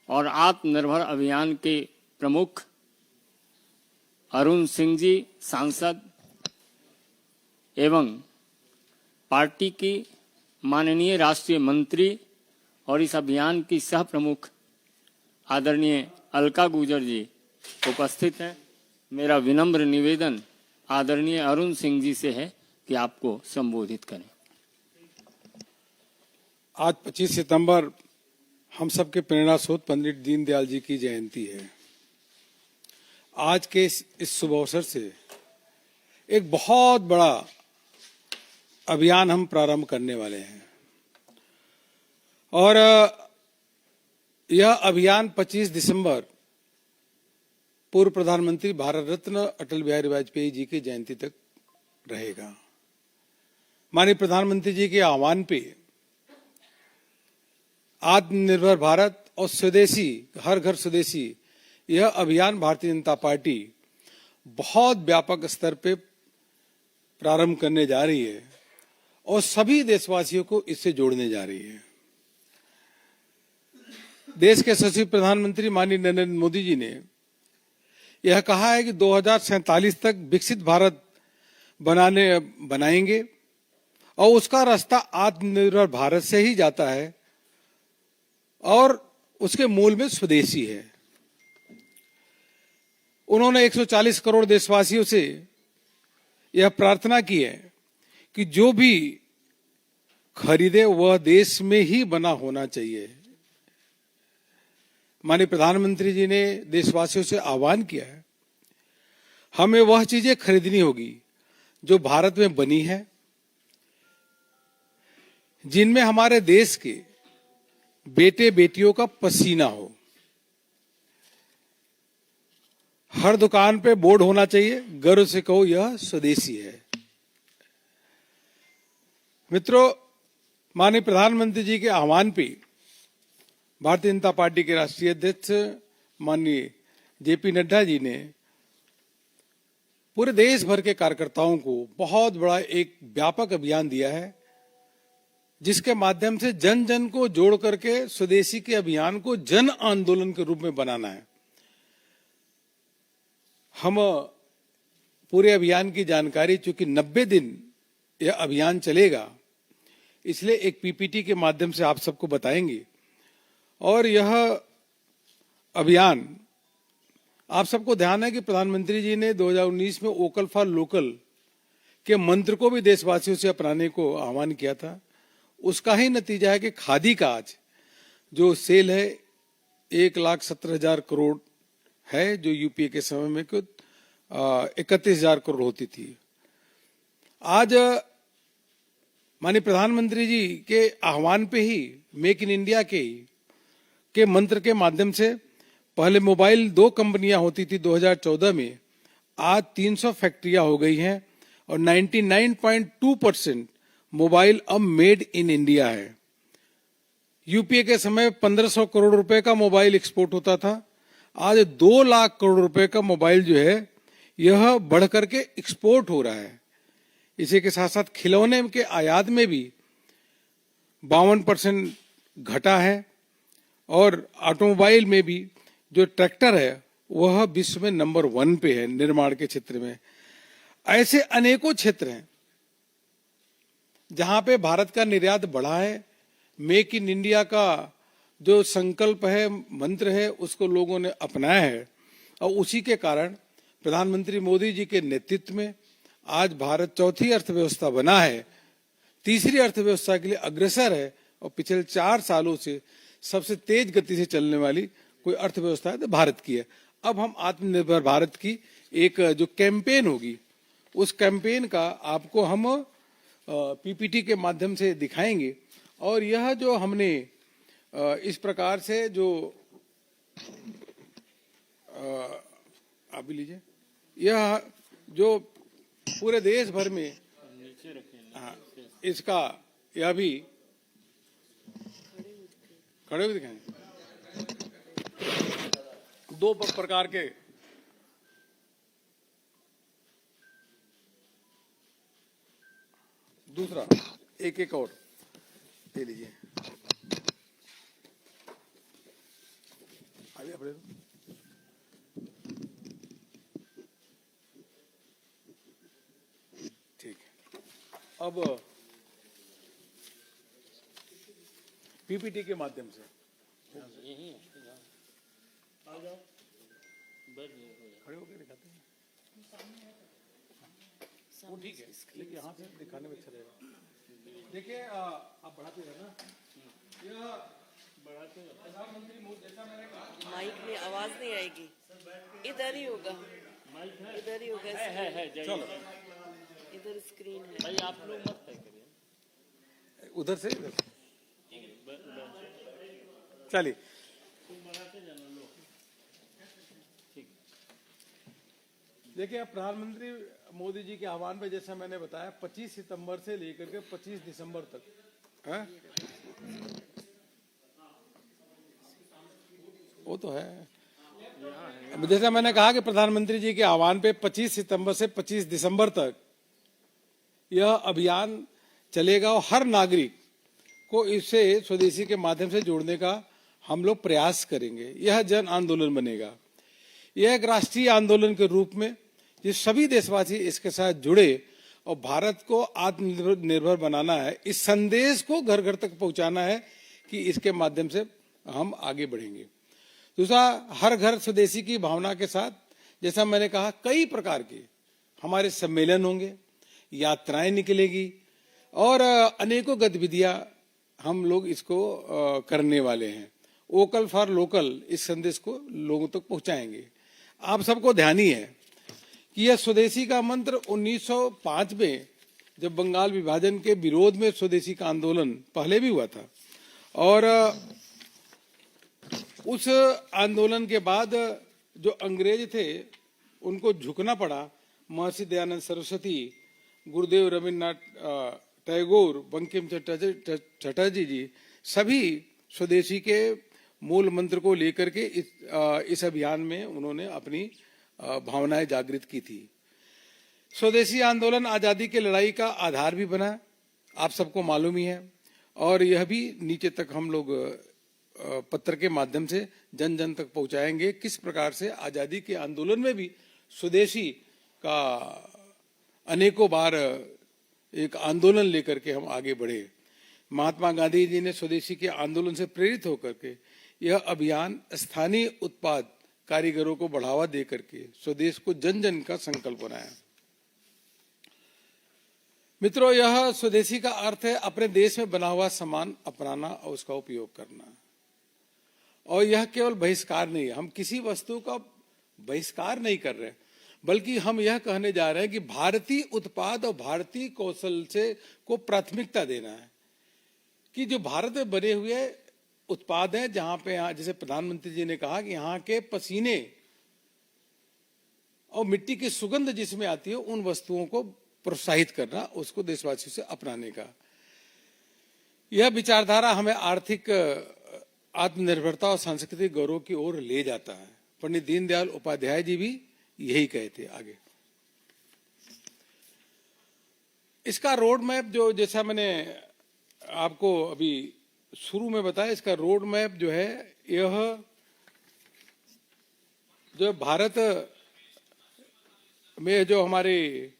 और आत्मनिर्भर अभियान के प्रमुख अरुण सिंह जी सांसद एवं पार्टी की माननीय राष्ट्रीय मंत्री और इस अभियान की सह प्रमुख आदरणीय अलका गुर्जर जी उपस्थित हैं। मेरा विनम्र निवेदन आदरणीय अरुण सिंह जी से है कि आपको संबोधित करें। आज 25 सितंबर हम सबके प्रेरणा स्रोत पंडित दीनदयाल जी की जयंती है। आज के इस शुभ अवसर से एक बहुत बड़ा अभियान हम प्रारंभ करने वाले हैं और यह अभियान 25 दिसंबर पूर्व प्रधानमंत्री भारत रत्न अटल बिहारी वाजपेयी जी की जयंती तक रहेगा। माननीय प्रधानमंत्री जी के आह्वान पे आत्मनिर्भर भारत और स्वदेशी हर घर स्वदेशी यह अभियान भारतीय जनता पार्टी बहुत व्यापक स्तर पे प्रारंभ करने जा रही है और सभी देशवासियों को इससे जोड़ने जा रही है। देश के यशस्वी प्रधानमंत्री माननीय नरेंद्र मोदी जी ने यह कहा है कि 2047 तक विकसित भारत बनाएंगे और उसका रास्ता आत्मनिर्भर भारत से ही जाता है और उसके मूल में स्वदेशी है। उन्होंने 140 करोड़ देशवासियों से यह प्रार्थना की है कि जो भी खरीदे वह देश में ही बना होना चाहिए। माननीय प्रधानमंत्री जी ने देशवासियों से आह्वान किया है, हमें वह चीजें खरीदनी होगी जो भारत में बनी है, जिनमें हमारे देश के बेटे बेटियों का पसीना हो। हर दुकान पे बोर्ड होना चाहिए, गर्व से कहो यह स्वदेशी है। मित्रों, माननीय प्रधानमंत्री जी के आह्वान पे भारतीय जनता पार्टी के राष्ट्रीय अध्यक्ष माननीय जेपी नड्डा जी ने पूरे देश भर के कार्यकर्ताओं को बहुत बड़ा एक व्यापक अभियान दिया है, जिसके माध्यम से जन जन को जोड़ करके स्वदेशी के अभियान को जन आंदोलन के रूप में बनाना है। हम पूरे अभियान की जानकारी, चूंकि 90 दिन यह अभियान चलेगा, इसलिए एक पीपीटी के माध्यम से आप सबको बताएंगे। और यह अभियान, आप सबको ध्यान है कि प्रधानमंत्री जी ने 2019 में वोकल फॉर लोकल के मंत्र को भी देशवासियों से अपनाने को आह्वान किया था। उसका ही नतीजा है कि खादी का आज जो सेल है 1,17,000 करोड़ है, जो यूपीए के समय में कुछ 31,000 करोड़ होती थी। आज माननीय प्रधानमंत्री जी के आह्वान पे ही मेक इन इंडिया के मंत्र के माध्यम से पहले मोबाइल 2 कंपनियां होती थी 2014 में, आज 300 फैक्ट्रियां हो गई हैं और 99.2% मोबाइल अब मेड इन इंडिया है। यूपीए के समय 1500 करोड़ रुपए का मोबाइल एक्सपोर्ट होता था, आज 2 लाख करोड़ रुपए का मोबाइल जो है यह बढ़ करके एक्सपोर्ट हो रहा है। इसी के साथ साथ खिलौने के आयात में भी 52% घटा है और ऑटोमोबाइल में भी जो ट्रैक्टर है वह विश्व में नंबर 1 पे है निर्माण के क्षेत्र में। ऐसे अनेकों क्षेत्र हैं जहां पे भारत का निर्यात बढ़ा है। मेक इन इंडिया का जो संकल्प है, मंत्र है, उसको लोगों ने अपनाया है और उसी के कारण प्रधानमंत्री मोदी जी के नेतृत्व में आज भारत चौथी अर्थव्यवस्था बना है, तीसरी अर्थव्यवस्था के लिए अग्रसर है और पिछले 4 सालों से सबसे तेज गति से चलने वाली कोई अर्थव्यवस्था है तो भारत की है। अब हम आत्मनिर्भर भारत की एक जो कैंपेन होगी, उस कैंपेन का आपको हम पीपीटी के माध्यम से दिखाएंगे। और यह जो हमने इस प्रकार से जो आप भी लीजिए, यह जो पूरे देश भर में इसका यह भी खड़े हुए दिखाएं 2 प्रकार के दूसरा एक और दे लीजिए। ठीक है, अब पीपीटी के माध्यम से यही है, आ जाओ, बैठ जाइए। खड़े होकर दिखाते हैं, वो ठीक है, लेकिन यहाँ से दिखाने में अच्छा रहेगा। देखिए आप बढ़ाते रहना, यह प्रधानमंत्री मोदी, जैसा मैंने कहा माइक में आवाज नहीं आएगी, इधर ही होगा, इधर ही होगा, है चलो इधर स्क्रीन है। भाई, आप लोग मत तय करिए, उधर से चलिए। देखिए प्रधानमंत्री मोदी जी के आह्वान पे, जैसा मैंने बताया, 25 सितंबर से लेकर के 25 दिसंबर तक है? वो तो है। अब जैसा मैंने कहा कि प्रधानमंत्री जी के आह्वान पे 25 सितंबर से 25 दिसंबर तक यह अभियान चलेगा और हर नागरिक को इससे स्वदेशी के माध्यम से जोड़ने का हम लोग प्रयास करेंगे। यह जन आंदोलन बनेगा, यह एक राष्ट्रीय आंदोलन के रूप में जिस सभी देशवासी इसके साथ जुड़े और भारत को आत्मनिर्भर बनाना है, इस संदेश को घर घर तक पहुंचाना है कि इसके माध्यम से हम आगे बढ़ेंगे। दूसरा, हर घर स्वदेशी की भावना के साथ, जैसा मैंने कहा, कई प्रकार के हमारे सम्मेलन होंगे, यात्राएं निकलेगी और अनेकों गतिविधियां हम लोग इसको करने वाले हैं। वोकल फॉर लोकल इस संदेश को लोगों तक पहुंचाएंगे। आप सबको ध्यान ही है कि यह स्वदेशी का मंत्र 1905 में जब बंगाल विभाजन के विरोध में स्वदेशी का आंदोलन पहले भी हुआ था, और उस आंदोलन के बाद जो अंग्रेज थे उनको झुकना पड़ा। महर्षि दयानंद सरस्वती, गुरुदेव रविन्द्रनाथ टैगोर, बंकिम चटर्जी जी सभी स्वदेशी के मूल मंत्र को लेकर के इस अभियान में उन्होंने अपनी भावनाएं जागृत की थी। स्वदेशी आंदोलन आजादी की लड़ाई का आधार भी बना, आप सबको मालूम ही है, और यह भी नीचे तक हम लोग पत्र के माध्यम से जन जन तक पहुंचाएंगे किस प्रकार से आजादी के आंदोलन में भी स्वदेशी का अनेकों बार एक आंदोलन लेकर के हम आगे बढ़े। महात्मा गांधी जी ने स्वदेशी के आंदोलन से प्रेरित होकर के यह अभियान स्थानीय उत्पाद कारीगरों को बढ़ावा देकर के स्वदेश को जन जन का संकल्प बनाया। मित्रों, यह स्वदेशी का अर्थ है अपने देश में बना हुआ सामान अपनाना और उसका उपयोग करना। और यह केवल बहिष्कार नहीं है, हम किसी वस्तु का बहिष्कार नहीं कर रहे, बल्कि हम यह कहने जा रहे हैं कि भारतीय उत्पाद और भारतीय कौशल से को प्राथमिकता देना है, कि जो भारत में बने हुए उत्पाद हैं, जहां पे यहाँ जैसे प्रधानमंत्री जी ने कहा कि यहाँ के पसीने और मिट्टी की सुगंध जिसमें आती है, उन वस्तुओं को प्रोत्साहित करना, उसको देशवासियों से अपनाने का। यह विचारधारा हमें आर्थिक आत्मनिर्भरता और सांस्कृतिक गौरव की ओर ले जाता है। पंडित दीनदयाल उपाध्याय जी भी यही कहते आगे। इसका रोड मैप जो, जैसा मैंने आपको अभी शुरू में बताया, इसका रोड मैप जो है, यह जो भारत में जो हमारी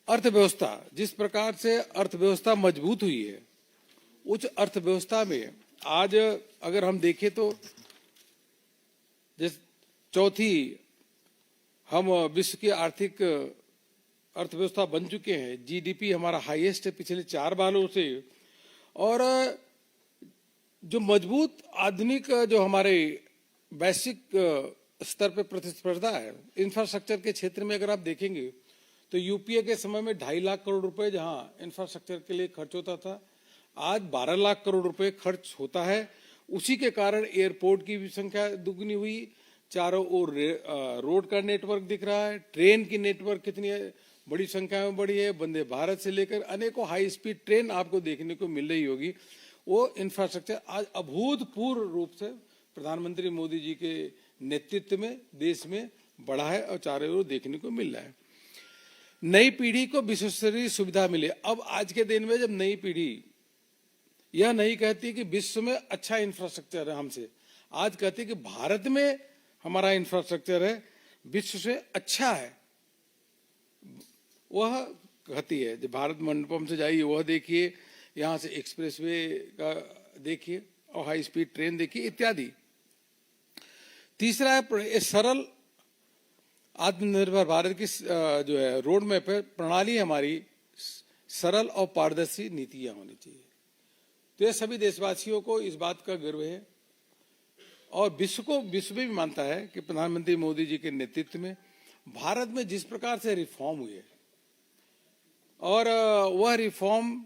अर्थव्यवस्था, जिस प्रकार से अर्थव्यवस्था मजबूत हुई है, उस अर्थव्यवस्था में आज अगर हम देखें तो जिस चौथी हम विश्व की आर्थिक अर्थव्यवस्था बन चुके हैं। जीडीपी हमारा हाईएस्ट है पिछले 4 सालों से, और जो मजबूत आधुनिक जो हमारे वैश्विक स्तर पे प्रतिस्पर्धा है इंफ्रास्ट्रक्चर के क्षेत्र में, अगर आप देखेंगे तो यूपीए के समय में 2.5 लाख करोड़ रुपए जहां इंफ्रास्ट्रक्चर के लिए खर्च होता था, आज 12 लाख करोड़ रुपए खर्च होता है। उसी के कारण एयरपोर्ट की भी संख्या दुगनी हुई, चारों ओर रोड का नेटवर्क दिख रहा है, ट्रेन की नेटवर्क कितनी बड़ी संख्या में बढ़ी है, वंदे भारत से लेकर अनेकों हाई स्पीड ट्रेन आपको देखने को मिल रही होगी। वो इंफ्रास्ट्रक्चर आज अभूतपूर्व रूप से प्रधानमंत्री मोदी जी के नेतृत्व में देश में बढ़ा है और चारों ओर देखने को मिल रहा है। नई पीढ़ी को विश्वस्तरीय सुविधा मिले। अब आज के दिन में जब नई पीढ़ी यह नहीं कहती कि विश्व में अच्छा इंफ्रास्ट्रक्चर है हमसे, आज कहते हैं कि भारत में हमारा इंफ्रास्ट्रक्चर है विश्व से अच्छा है, वह कहती है। जब भारत मंडपम से जाइए वह देखिए, यहाँ से एक्सप्रेसवे का देखिए और हाई स्पीड ट्रेन देखिए इत्यादि। तीसरा है सरल आत्मनिर्भर भारत की जो है रोड मैप है, प्रणाली हमारी सरल और पारदर्शी नीतियां होनी चाहिए। तो यह सभी देशवासियों को इस बात का गर्व है और विश्व में भी मानता है कि प्रधानमंत्री मोदी जी के नेतृत्व में भारत में जिस प्रकार से रिफॉर्म हुए और वह रिफॉर्म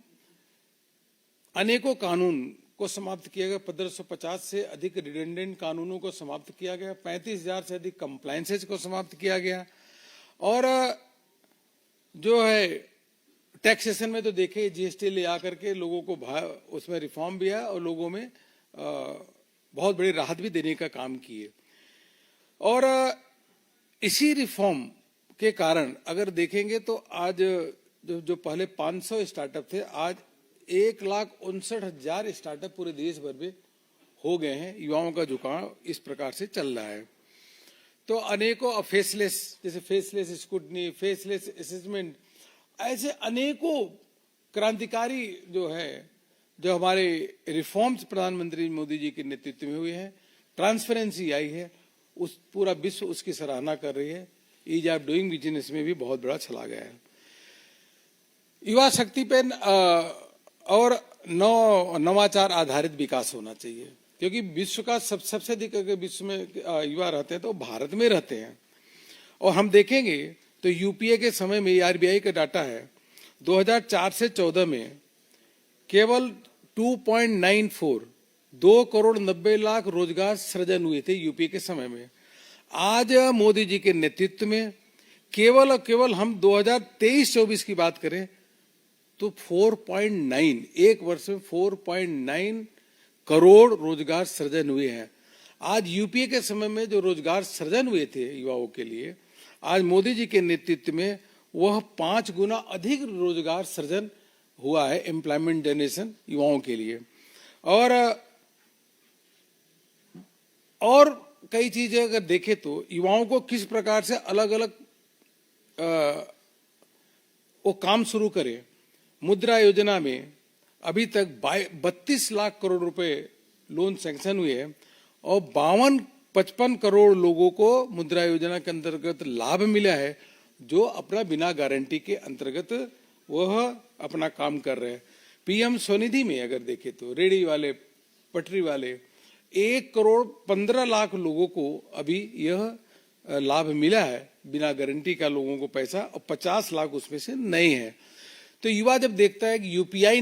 अनेकों कानून को समाप्त किया गया, 1550 से अधिक रिडेंडेंट कानूनों को समाप्त किया गया, 35,000 से अधिक कंप्लायंसेज को समाप्त किया गया और जो है टैक्सेशन में तो देखिए जीएसटी ले आकर के लोगों को उसमें रिफॉर्म भी है और लोगों में बहुत बड़ी राहत भी देने का काम किए। और इसी रिफॉर्म के कारण अगर देखेंगे तो आज जो पहले 500 स्टार्टअप थे, आज 1,59,000 स्टार्टअप पूरे देश भर में हो गए हैं। युवाओं का झुकाव इस प्रकार से चल रहा है। तो अनेकों फेसलेस, जैसे फेसलेस स्कूटनी, फेसलेस असेसमेंट, ऐसे अनेकों क्रांतिकारी जो है जो हमारे रिफॉर्म्स प्रधानमंत्री मोदी जी के नेतृत्व में हुए हैं, ट्रांसपेरेंसी आई है, उस पूरा विश्व उसकी सराहना कर रही है। ईज ऑफ डूइंग बिजनेस में भी बहुत बड़ा चला गया है। युवा शक्ति पे और नवाचार आधारित विकास होना चाहिए, क्योंकि विश्व का सबसे अधिक अगर विश्व में युवा रहते हैं तो भारत में रहते हैं। और हम देखेंगे तो यूपीए के समय में आरबीआई का डाटा है 2004 से 14 में केवल 2 करोड़ 90 लाख रोजगार सृजन हुए थे यूपीए के समय में। आज मोदी जी के नेतृत्व में केवल और केवल हम 2023-24 की बात करें तो 4.9, एक वर्ष में 4.9 करोड़ रोजगार सृजन हुए हैं। आज यूपीए के समय में जो रोजगार सृजन हुए थे युवाओं के लिए, आज मोदी जी के नेतृत्व में वह 5 गुना अधिक रोजगार सृजन हुआ है, एम्प्लॉयमेंट जनरेशन युवाओं के लिए। और कई चीजें अगर देखें तो युवाओं को किस प्रकार से अलग अलग वो काम शुरू करे। मुद्रा योजना में अभी तक 32 लाख करोड़ रुपए लोन सैंक्शन हुए हैं और 55 करोड़ लोगों को मुद्रा योजना के अंतर्गत लाभ मिला है, जो अपना बिना गारंटी के अंतर्गत वह अपना काम कर रहे हैं। पीएम स्वनिधि में अगर देखें तो रेडी वाले, पटरी वाले 1 करोड़ 15 लाख लोगों को अभी यह लाभ मिला है, बिना गारंटी का लोगों को पैसा, और 50 लाख उसमें से नए हैं। तो युवा जब देखता है कि यूपीआई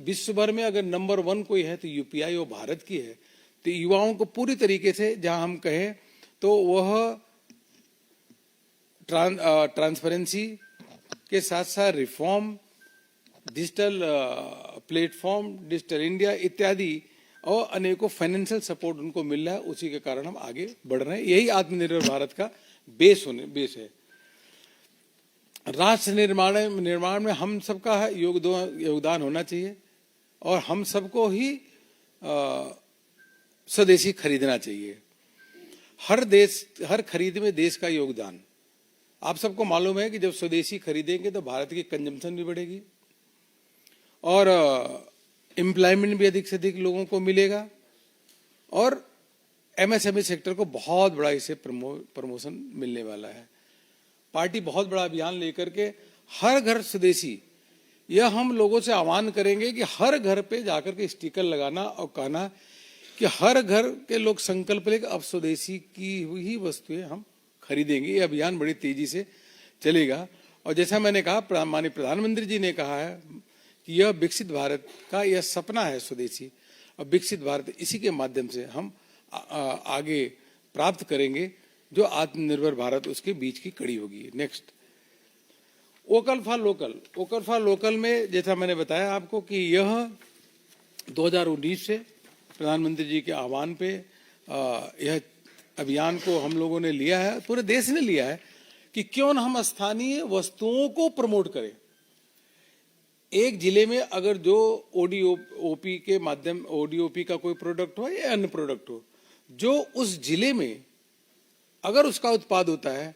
विश्व भर में अगर नंबर 1 कोई है तो यूपीआई वो भारत की है, तो युवाओं को पूरी तरीके से जहां हम कहें तो वह ट्रांसपेरेंसी के साथ साथ reform, digital platform, digital India इत्यादि और अनेकों फाइनेंशियल सपोर्ट उनको मिल रहा है। उसी के कारण हम आगे बढ़ रहे हैं। यही आत्मनिर्भर भारत का बेस है। राष्ट्र निर्माण में हम सबका योगदान होना चाहिए और हम सबको ही स्वदेशी खरीदना चाहिए। हर खरीद में देश का योगदान। आप सबको मालूम है कि जब स्वदेशी खरीदेंगे तो भारत की कंजम्पशन भी बढ़ेगी और एम्प्लॉयमेंट भी अधिक से अधिक लोगों को मिलेगा और एमएसएमई सेक्टर को बहुत बड़ा इसे प्रमोशन मिलने वाला है। पार्टी बहुत बड़ा अभियान लेकर के हर घर स्वदेशी, यह हम लोगों से आह्वान करेंगे कि हर घर पे जाकर के स्टिकर लगाना और कहना कि हर घर के लोग संकल्प लेकर अब स्वदेशी की ही वस्तुएं हम खरीदेंगे। ये अभियान बड़ी तेजी से चलेगा और जैसा मैंने कहा, माननीय प्रधानमंत्री जी ने कहा है कि यह विकसित भारत का यह सपना है स्वदेशी, और विकसित भारत इसी के माध्यम से हम आगे प्राप्त करेंगे, जो आत्मनिर्भर भारत उसके बीच की कड़ी होगी। नेक्स्ट, वोकल फॉर लोकल में जैसा मैंने बताया आपको कि यह 2019 से प्रधानमंत्री जी के आह्वान पे यह अभियान को हम लोगों ने लिया है, पूरे देश ने लिया है कि क्यों न हम स्थानीय वस्तुओं को प्रमोट करें। एक जिले में अगर जो ओडीओपी के माध्यम, ओडीओपी का कोई प्रोडक्ट हो या अन्य प्रोडक्ट हो, जो उस जिले में अगर उसका उत्पाद होता है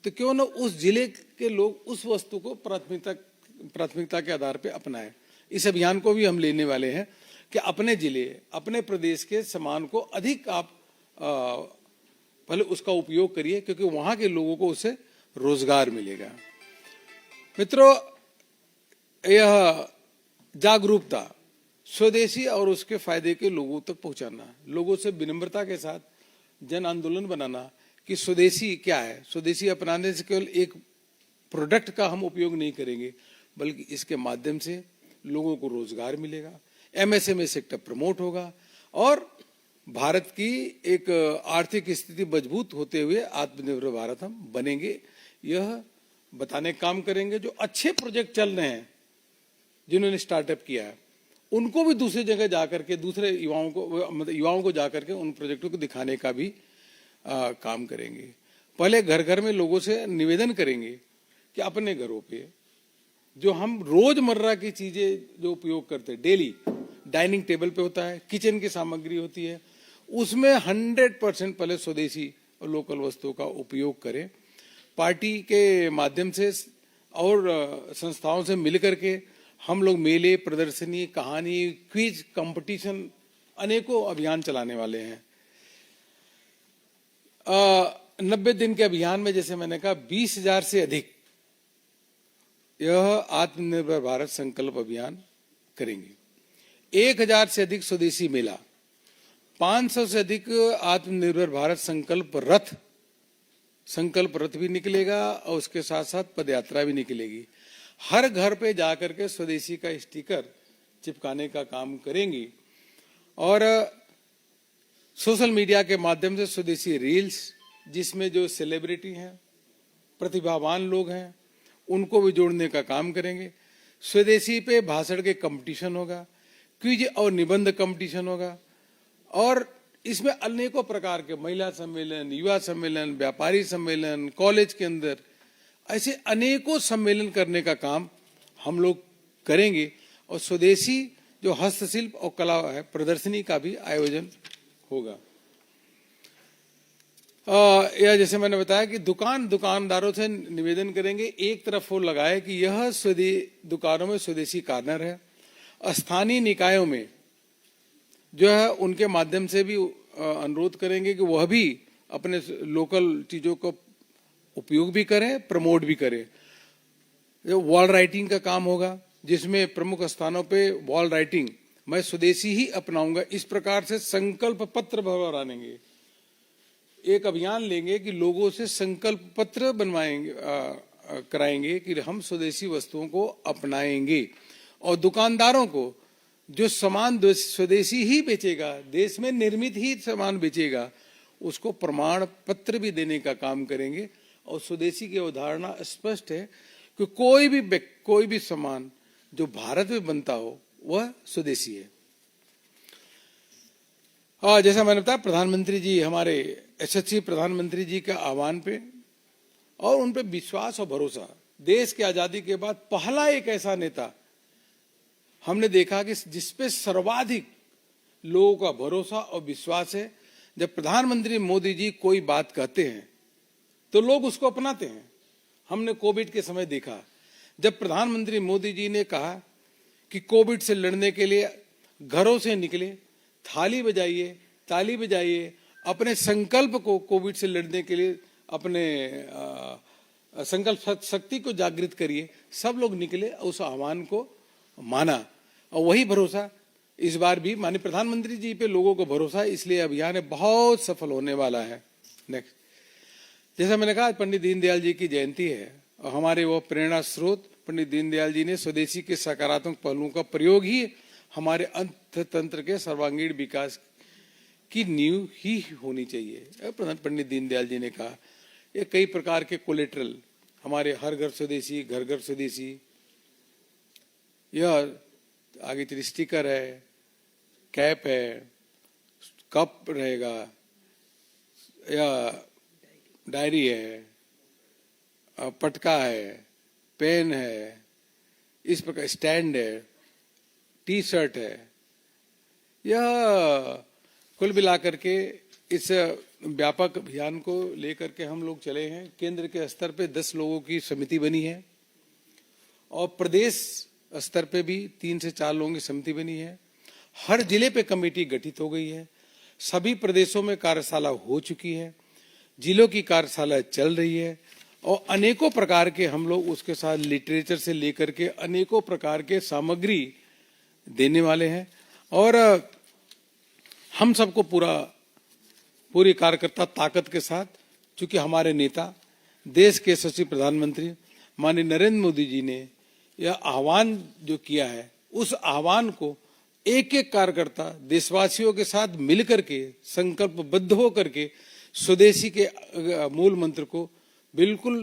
तो क्यों ना उस जिले के लोग उस वस्तु को प्राथमिकता के आधार पर अपनाएं। इस अभियान को भी हम लेने वाले हैं कि अपने जिले, अपने प्रदेश के सामान को अधिक आप पहले उसका उपयोग करिए, क्योंकि वहां के लोगों को उससे रोजगार मिलेगा। मित्रों, यह जागरूकता, स्वदेशी और उसके फायदे के लोगों तक पहुंचाना, लोगों से विनम्रता के साथ जन आंदोलन बनाना कि स्वदेशी क्या है। स्वदेशी अपनाने से केवल एक प्रोडक्ट का हम उपयोग नहीं करेंगे, बल्कि इसके माध्यम से लोगों को रोजगार मिलेगा, एमएसएमई सेक्टर प्रमोट होगा और भारत की एक आर्थिक स्थिति मजबूत होते हुए आत्मनिर्भर भारत हम बनेंगे। यह बताने का काम करेंगे। जो अच्छे प्रोजेक्ट चल रहे हैं, जिन्होंने स्टार्टअप किया है, उनको भी दूसरी जगह जाकर के दूसरे युवाओं को जाकर के उन प्रोजेक्टों को दिखाने का भी काम करेंगे। पहले घर घर में लोगों से निवेदन करेंगे कि अपने घरों पे जो हम रोजमर्रा की चीजें जो उपयोग करते हैं, डेली डाइनिंग टेबल पे होता है, किचन की सामग्री होती है, उसमें 100% पहले स्वदेशी और लोकल वस्तुओं का उपयोग करें। पार्टी के माध्यम से और संस्थाओं से मिलकर के हम लोग मेले, प्रदर्शनी, कहानी, क्विज कंपटीशन, अनेकों अभियान चलाने वाले हैं। 90 दिन के अभियान में जैसे मैंने कहा 20,000 से अधिक यह आत्मनिर्भर भारत संकल्प अभियान करेंगे। 1,000 से अधिक स्वदेशी मेला, 500 से अधिक आत्मनिर्भर भारत संकल्प रथ भी निकलेगा और उसके साथ साथ पदयात्रा भी निकलेगी। हर घर पे जाकर के स्वदेशी का स्टिकर चिपकाने का काम करेंगी और सोशल मीडिया के माध्यम से स्वदेशी रील्स, जिसमें जो सेलिब्रिटी हैं, प्रतिभावान लोग हैं, उनको भी जोड़ने का काम करेंगे। स्वदेशी पे भाषण के कंपटीशन होगा, क्विज और निबंध कंपटीशन होगा और इसमें अनेकों प्रकार के महिला सम्मेलन, युवा सम्मेलन, व्यापारी सम्मेलन, कॉलेज के अंदर ऐसे अनेकों सम्मेलन करने का काम हम लोग करेंगे। और स्वदेशी जो हस्तशिल्प और कला है, प्रदर्शनी का भी आयोजन होगा। या जैसे मैंने बताया कि दुकानदारों से निवेदन करेंगे, एक तरफ वो लगाए कि यह दुकानों में स्वदेशी कॉर्नर है। स्थानीय निकायों में जो है उनके माध्यम से भी अनुरोध करेंगे कि वह भी अपने लोकल चीजों को उपयोग भी करें, प्रमोट भी करें। वॉल राइटिंग का काम होगा, जिसमें प्रमुख स्थानों पे वॉल राइटिंग मैं स्वदेशी ही अपनाऊंगा, इस प्रकार से संकल्प पत्र बनाएंगे। एक अभियान लेंगे कि लोगों से संकल्प पत्र बनवाएंगे, कराएंगे कि हम स्वदेशी वस्तुओं को अपनाएंगे। और दुकानदारों को जो सामान स्वदेशी ही बेचेगा, देश में निर्मित ही सामान बेचेगा, उसको प्रमाण पत्र भी देने का काम करेंगे। और स्वदेशी की अवधारणा स्पष्ट है कि कोई भी सामान जो भारत में बनता हो वह स्वदेशी है। जैसा मैंने बताया, प्रधानमंत्री जी, हमारे यशस्वी प्रधानमंत्री जी के आह्वान पे और उन पे विश्वास और भरोसा, देश की आजादी के बाद पहला एक ऐसा नेता हमने देखा कि जिसपे सर्वाधिक लोगों का भरोसा और विश्वास है। जब प्रधानमंत्री मोदी जी कोई बात कहते हैं तो लोग उसको अपनाते हैं। हमने कोविड के समय देखा, जब प्रधानमंत्री मोदी जी ने कहा कि कोविड से लड़ने के लिए घरों से निकले, थाली बजाइए, ताली बजाइए, अपने संकल्प को कोविड से लड़ने के लिए अपने संकल्प शक्ति को जागृत करिए। सब लोग निकले, उस आह्वान को माना और वही भरोसा इस बार भी माननीय प्रधानमंत्री जी पे लोगों को भरोसा है, इसलिए अभियान बहुत सफल होने वाला है। नेक्स्ट, जैसा मैंने कहा, पंडित दीनदयाल जी की जयंती है और हमारे वो प्रेरणा स्रोत पंडित दीनदयाल जी ने स्वदेशी के सकारात्मक पहलुओं का प्रयोग ही हमारे अर्थतंत्र के सर्वांगीण विकास की नींव ही होनी चाहिए। पंडित दीनदयाल जी ने कहा, ये कई प्रकार के कोलेट्रल, हमारे हर घर स्वदेशी, घर घर स्वदेशी, यह आगे चलिए स्टिकर है, कैप है, कप रहेगा, या डायरी है, पटका है, पेन है, इस प्रकार स्टैंड है, टी शर्ट है। यह कुल मिलाकर के इस व्यापक अभियान को लेकर के हम लोग चले हैं। केंद्र के स्तर पे 10 लोगों की समिति बनी है और प्रदेश स्तर पे भी 3 से 4 लोगों की समिति बनी है। हर जिले पे कमेटी गठित हो गई है। सभी प्रदेशों में कार्यशाला हो चुकी है, जिलों की कार्यशाला चल रही है और अनेकों प्रकार के हम लोग उसके साथ लिटरेचर से लेकर के अनेकों प्रकार के सामग्री देने वाले हैं। और हम सबको पूरी कार्यकर्ता ताकत के साथ, चूंकि हमारे नेता देश के यशस्वी प्रधानमंत्री माननीय नरेंद्र मोदी जी ने यह आह्वान जो किया है, उस आह्वान को एक एक कार्यकर्ता देशवासियों के साथ मिलकर के संकल्पबद्ध होकर के स्वदेशी के मूल मंत्र को बिल्कुल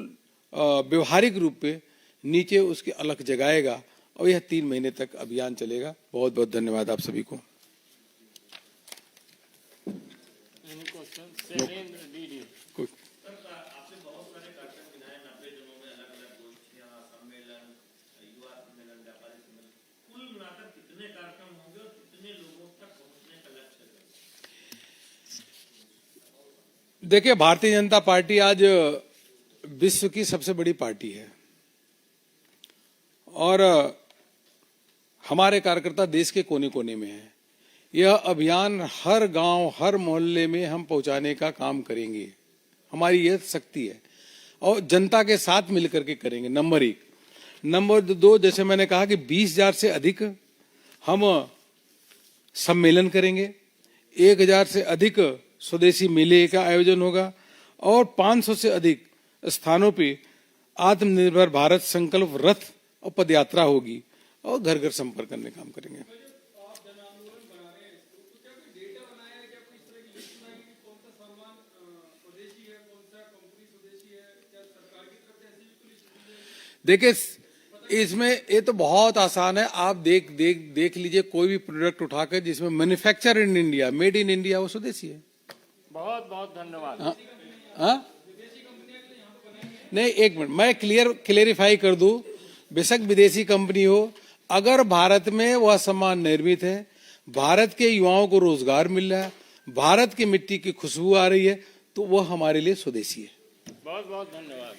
व्यवहारिक रूप पे नीचे उसकी अलख जगाएगा और यह 3 महीने तक अभियान चलेगा। बहुत बहुत धन्यवाद आप सभी को। देखिए, भारतीय जनता पार्टी आज विश्व की सबसे बड़ी पार्टी है और हमारे कार्यकर्ता देश के कोने कोने में हैं। यह अभियान हर गांव, हर मोहल्ले में हम पहुंचाने का काम करेंगे। हमारी यह शक्ति है और जनता के साथ मिलकर के करेंगे, नंबर 1। नंबर 2, जैसे मैंने कहा कि 20,000 से अधिक हम सम्मेलन करेंगे, 1,000 से अधिक स्वदेशी मेले का आयोजन होगा और 500 से अधिक स्थानों पे आत्मनिर्भर भारत संकल्प रथ और पदयात्रा होगी और घर घर संपर्क करने का काम करेंगे। देखिए, इसमें ये तो बहुत आसान है। आप देख लीजिए कोई भी प्रोडक्ट उठाकर जिसमें manufacture in India, made in India, वो स्वदेशी है। बहुत बहुत धन्यवाद। हाँ? नहीं, एक मिनट, मैं क्लियरिफाई कर दूं। बेशक विदेशी कंपनी हो, अगर भारत में वह सामान निर्मित है, भारत के युवाओं को रोजगार मिल रहा है, भारत की मिट्टी की खुशबू आ रही है, तो वह हमारे लिए स्वदेशी है। बहुत बहुत धन्यवाद।